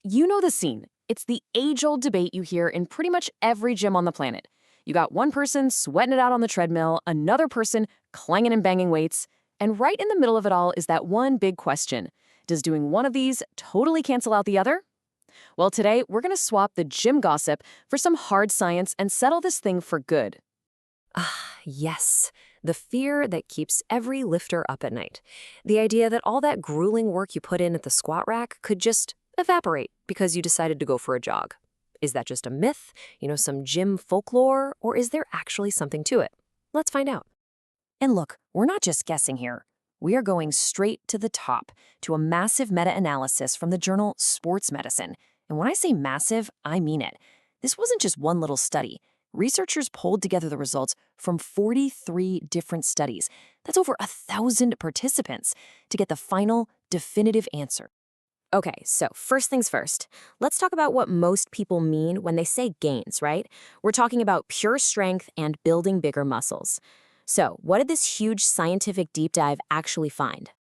You know the scene. It's the age-old debate you hear in pretty much every gym on the planet. You got one person sweating it out on the treadmill, another person clanging and banging weights, and right in the middle of it all is that one big question. Does doing one of these totally cancel out the other? Well, today we're going to swap the gym gossip for some hard science and settle this thing for good. Ah, yes. The fear that keeps every lifter up at night. The idea that all that grueling work you put in at the squat rack could just evaporate because you decided to go for a jog. Is that just a myth, some gym folklore, or is there actually something to it? Let's find out. And look, we're not just guessing here. We are going straight to the top, to a massive meta-analysis from the journal Sports Medicine. And when I say massive, I mean it. This wasn't just one little study. Researchers pulled together the results from 43 different studies. That's over 1,000 participants to get the final, definitive answer. Okay, so first things first, let's talk about what most people mean when they say gains, right? We're talking about pure strength and building bigger muscles. So, what did this huge scientific deep dive actually find?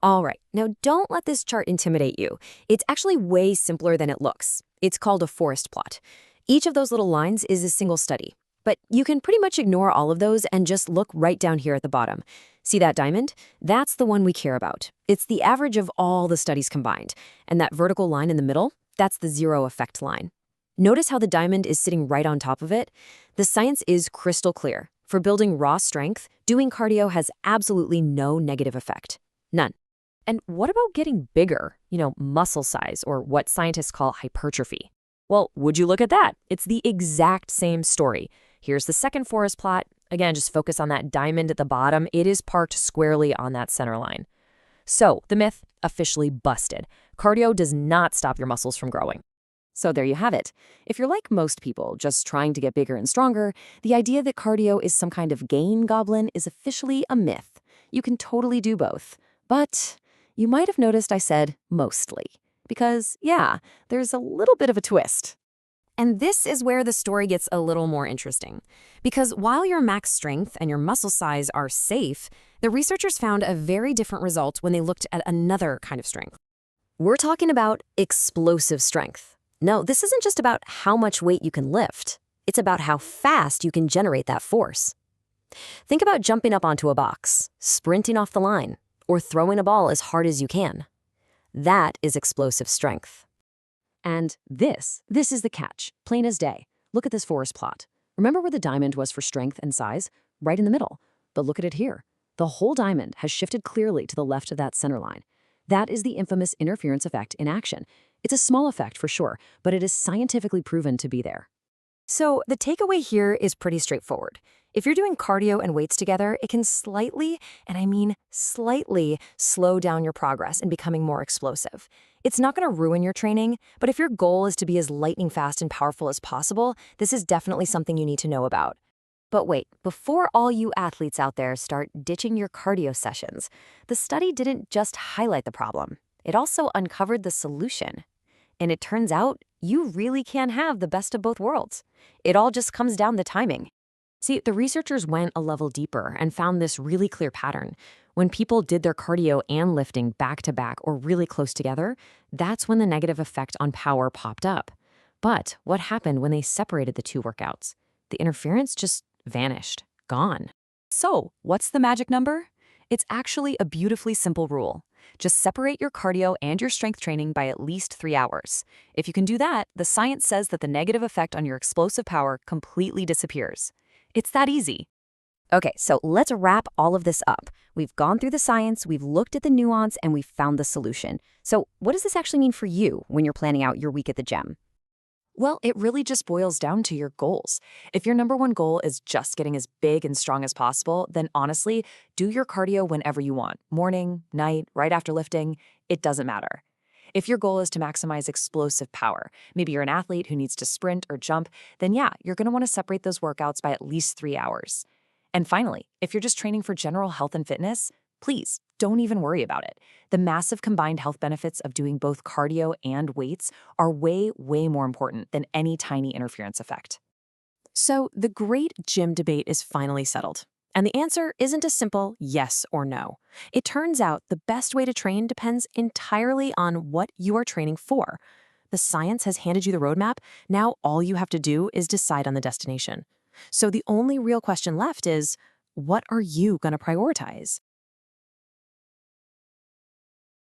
All right, now don't let this chart intimidate you. It's actually way simpler than it looks. It's called a forest plot. Each of those little lines is a single study. But you can pretty much ignore all of those and just look right down here at the bottom. See that diamond? That's the one we care about. It's the average of all the studies combined. And that vertical line in the middle, that's the zero effect line. Notice how the diamond is sitting right on top of it? The science is crystal clear. For building raw strength, doing cardio has absolutely no negative effect. None. And what about getting bigger? Muscle size, or what scientists call hypertrophy. Well, would you look at that? It's the exact same story. Here's the second forest plot. Again, just focus on that diamond at the bottom. It is parked squarely on that center line. So, the myth officially busted. Cardio does not stop your muscles from growing. So there you have it. If you're like most people, just trying to get bigger and stronger, the idea that cardio is some kind of gain goblin is officially a myth. You can totally do both. But you might have noticed I said mostly. Because, yeah, there's a little bit of a twist. And this is where the story gets a little more interesting. Because while your max strength and your muscle size are safe, the researchers found a very different result when they looked at another kind of strength. We're talking about explosive strength. No, this isn't just about how much weight you can lift. It's about how fast you can generate that force. Think about jumping up onto a box, sprinting off the line, or throwing a ball as hard as you can. That is explosive strength. And this is the catch, plain as day. Look at this forest plot. Remember where the diamond was for strength and size? Right in the middle. But look at it here. The whole diamond has shifted clearly to the left of that center line. That is the infamous interference effect in action. It's a small effect for sure, but it is scientifically proven to be there. So the takeaway here is pretty straightforward. If you're doing cardio and weights together, it can slightly, and I mean slightly, slow down your progress in becoming more explosive. It's not going to ruin your training, but if your goal is to be as lightning fast and powerful as possible, this is definitely something you need to know about. But wait, before all you athletes out there start ditching your cardio sessions, the study didn't just highlight the problem. It also uncovered the solution. And it turns out you really can have the best of both worlds. It all just comes down to timing. See, the researchers went a level deeper and found this really clear pattern. When people did their cardio and lifting back to back or really close together, that's when the negative effect on power popped up. But what happened when they separated the two workouts? The interference just vanished, gone. So, what's the magic number? It's actually a beautifully simple rule. Just separate your cardio and your strength training by at least 3 hours. If you can do that, the science says that the negative effect on your explosive power completely disappears. It's that easy. Okay, so let's wrap all of this up. We've gone through the science, we've looked at the nuance, and we've found the solution. So what does this actually mean for you when you're planning out your week at the gym? Well, it really just boils down to your goals. If your number one goal is just getting as big and strong as possible, then honestly, do your cardio whenever you want. Morning, night, right after lifting, it doesn't matter. If your goal is to maximize explosive power, maybe you're an athlete who needs to sprint or jump, then yeah, you're going to want to separate those workouts by at least 3 hours. And finally, if you're just training for general health and fitness, please don't even worry about it. The massive combined health benefits of doing both cardio and weights are way, way more important than any tiny interference effect. So the great gym debate is finally settled. And the answer isn't a simple yes or no. It turns out the best way to train depends entirely on what you are training for. The science has handed you the roadmap. Now all you have to do is decide on the destination. So the only real question left is, what are you going to prioritize?